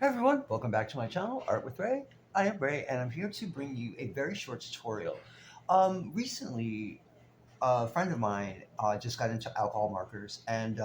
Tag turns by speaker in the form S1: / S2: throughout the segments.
S1: Hey everyone, welcome back to my channel, Art with Ray. I am Ray, and I'm here to bring you a very short tutorial. Recently, a friend of mine just got into alcohol markers, and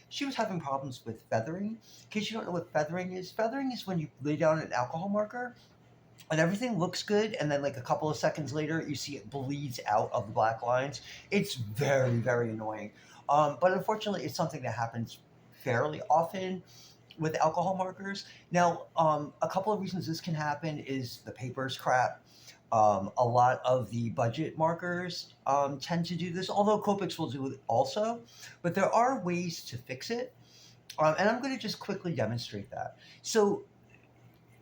S1: she was having problems with feathering. In case you don't know what feathering is when you lay down an alcohol marker, and everything looks good, and then like a couple of seconds later, you see it bleeds out of the black lines. It's very, very annoying. But unfortunately, it's something that happens fairly often with alcohol markers. Now, a couple of reasons this can happen is the paper's crap. A lot of the budget markers tend to do this, although Copics will do it also. But there are ways to fix it, and I'm going to just quickly demonstrate that. So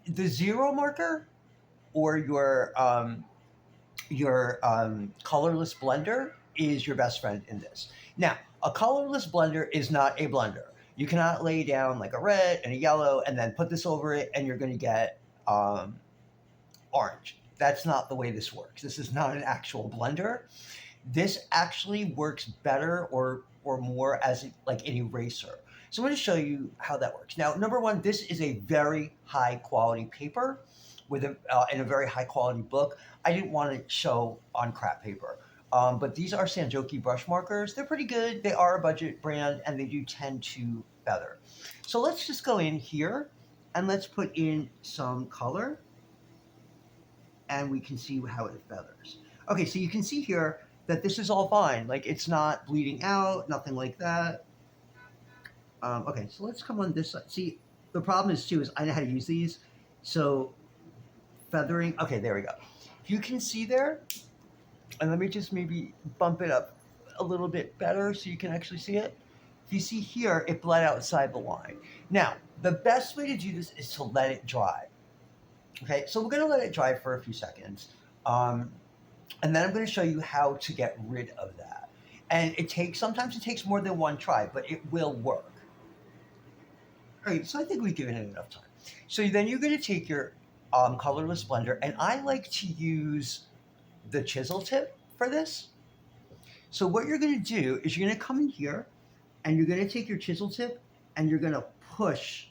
S1: the zero marker or your colorless blender is your best friend in this. Now, a colorless blender is not a blender. You cannot lay down like a red and a yellow and then put this over it and you're going to get orange. That's not the way this works. This is not an actual blender. This actually works better or more as like an eraser. So I'm going to show you how that works. Now, number one, this is a very high quality paper with in a very high quality book. I didn't want to show on crap paper. But these are Sanjoki brush markers. They're pretty good. They are a budget brand and they do tend to feather. So let's just go in here and let's put in some color and we can see how it feathers. Okay, so you can see here that this is all fine. Like it's not bleeding out, nothing like that. Okay, so let's come on this side. See, the problem is too is I know how to use these. So feathering. Okay, there we go. You can see there, and let me just maybe bump it up a little bit better so you can actually see it. If you see here, it bled outside the line. Now, the best way to do this is to let it dry. Okay, so we're going to let it dry for a few seconds. Um, and then I'm going to show you how to get rid of that. And sometimes it takes more than one try, but it will work. All right, so I think we've given it enough time. So then you're going to take your colorless blender, and I like to use the chisel tip for this. So what you're going to do is you're going to come in here, and you're going to take your chisel tip, and you're going to push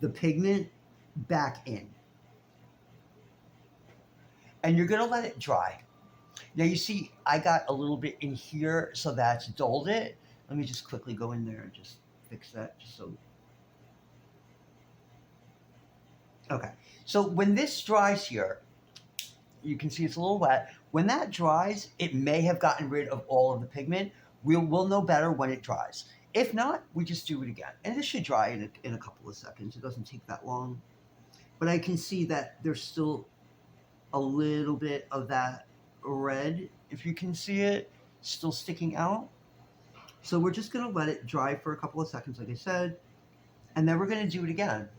S1: the pigment back in. And you're going to let it dry. Now you see, I got a little bit in here, so that's dulled it. Let me just quickly go in there and just fix that. Just so. Okay. So when this dries here, you can see it's a little wet. When that dries, it may have gotten rid of all of the pigment. We'll know better when it dries. If not, we just do it again. And this should dry in a couple of seconds. It doesn't take that long. But I can see that there's still a little bit of that red, if you can see it, still sticking out. So we're just going to let it dry for a couple of seconds, like I said, and then we're going to do it again.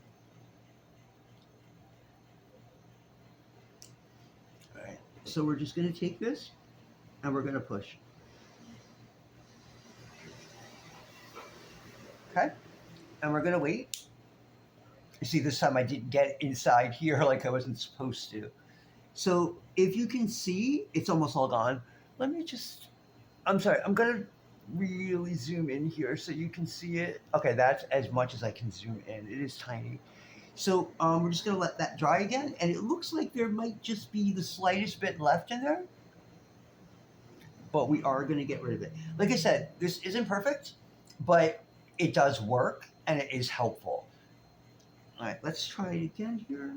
S1: All right. So we're just going to take this and we're going to push. Okay. And we're going to wait. You see, this time I didn't get inside here like I wasn't supposed to. So if you can see, it's almost all gone. Let me just, I'm sorry, I'm going to really zoom in here so you can see it. Okay, that's as much as I can zoom in. It is tiny. So we're just going to let that dry again. And it looks like there might just be the slightest bit left in there. But we are going to get rid of it. Like I said, this isn't perfect, but it does work and it is helpful. All right, let's try it again here.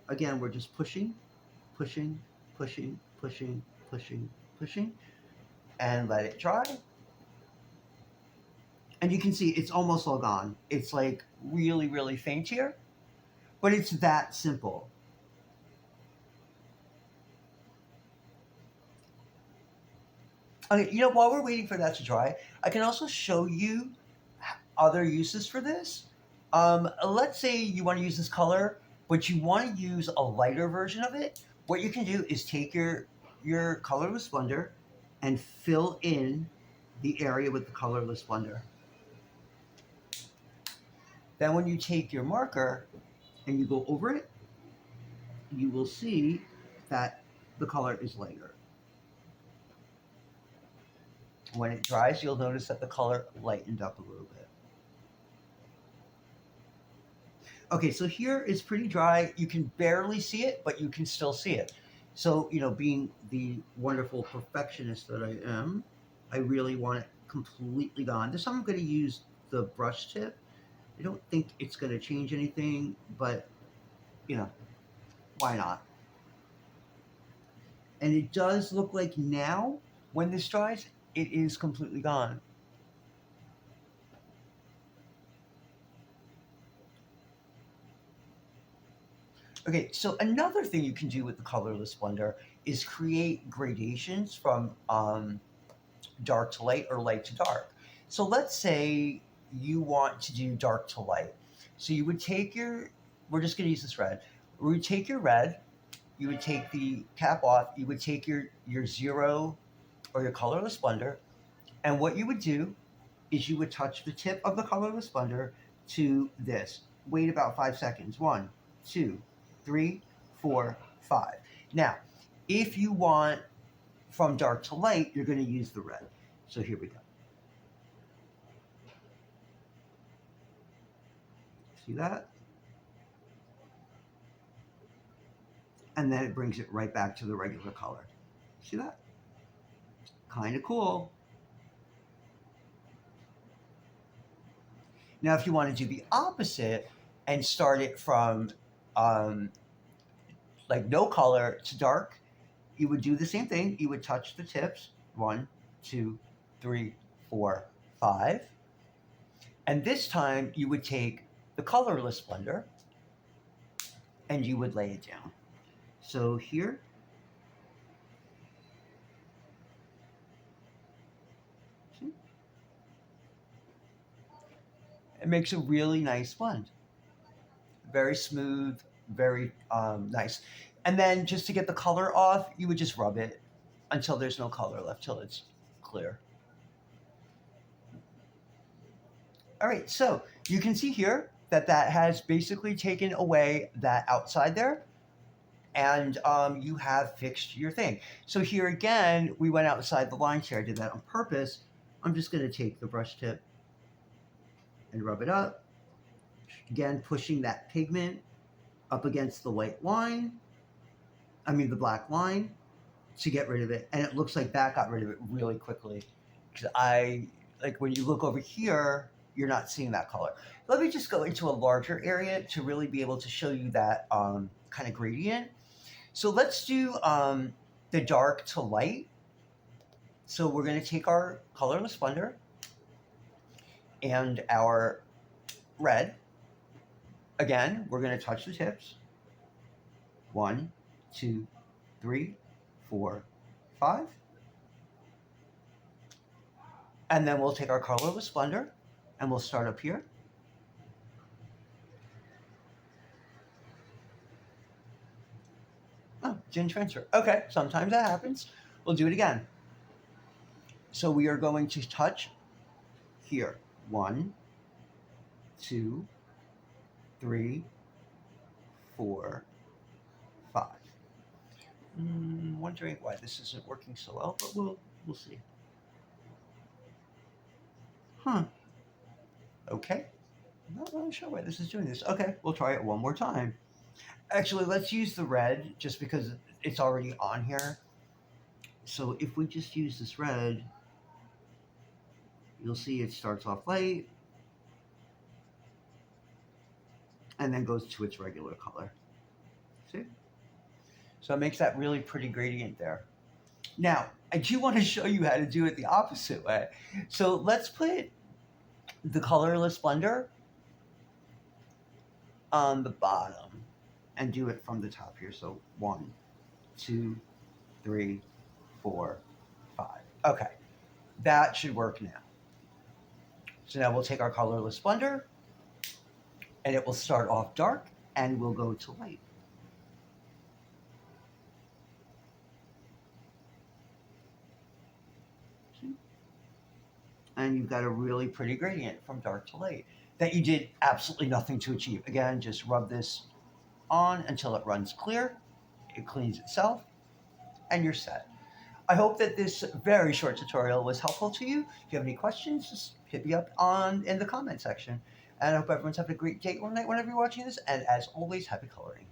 S1: Again, we're just pushing, pushing, pushing, pushing, pushing, pushing, and let it dry. And you can see it's almost all gone. It's like really, really faint here, but it's that simple. Okay, while we're waiting for that to dry, I can also show you other uses for this. Let's say you want to use this color, but you want to use a lighter version of it. What you can do is take your colorless blender and fill in the area with the colorless blender. Then when you take your marker and you go over it, you will see that the color is lighter. When it dries, you'll notice that the color lightened up a little bit. Okay, so here it's pretty dry. You can barely see it, but you can still see it. So, being the wonderful perfectionist that I am, I really want it completely gone. This time I'm going to use the brush tip. I don't think it's going to change anything, but, you know, why not? And it does look like now, when this dries, it is completely gone. Okay, so another thing you can do with the colorless blender is create gradations from dark to light or light to dark. So let's say you want to do dark to light. So you would take we're just going to use this red. We would take your red, you would take the cap off, you would take your zero or your colorless blender, and what you would do is you would touch the tip of the colorless blender to this. Wait about 5 seconds. 1, 2, 3, 4, 5. Now, if you want from dark to light, you're going to use the red. So here we go. See that? And then it brings it right back to the regular color. See that? Kind of cool. Now, if you want to do the opposite and start it from um, like no color to dark, you would do the same thing. You would touch the tips. 1, 2, 3, 4, 5. And this time you would take the colorless blender and you would lay it down. So here, see? It makes a really nice blend. Very smooth, very nice. And then just to get the color off, you would just rub it until there's no color left, till it's clear. All right, so you can see here that has basically taken away that outside there, and you have fixed your thing. So here again, we went outside the lines here. I did that on purpose. I'm just going to take the brush tip and rub it up. Again, pushing that pigment up against the white line. The black line, to get rid of it. And it looks like that got rid of it really quickly. Because when you look over here, you're not seeing that color. Let me just go into a larger area to really be able to show you that kind of gradient. So let's do the dark to light. So we're going to take our colorless blender and our red. Again, we're going to touch the tips. 1, 2, 3, 4, 5. And then we'll take our colorless blender and we'll start up here. Oh, didn't transfer. Okay, sometimes that happens. We'll do it again. So we are going to touch here. 1, 2, 3, 4, 5. Wondering why this isn't working so well, but we'll see. Okay. I'm not really sure why this is doing this. Okay, we'll try it one more time. Actually, let's use the red just because it's already on here. So if we just use this red, you'll see it starts off light and then goes to its regular color. See? So it makes that really pretty gradient there. Now, I do want to show you how to do it the opposite way. So let's put the colorless blender on the bottom and do it from the top here. So 1, 2, 3, 4, 5. Okay, that should work now. So now we'll take our colorless blender and it will start off dark and we'll go to light. See? And you've got a really pretty gradient from dark to light that you did absolutely nothing to achieve. Again, just rub this on until it runs clear. It cleans itself and you're set. I hope that this very short tutorial was helpful to you. If you have any questions, just hit me up in the comment section. And I hope everyone's having a great day or night whenever you're watching this. And as always, happy coloring.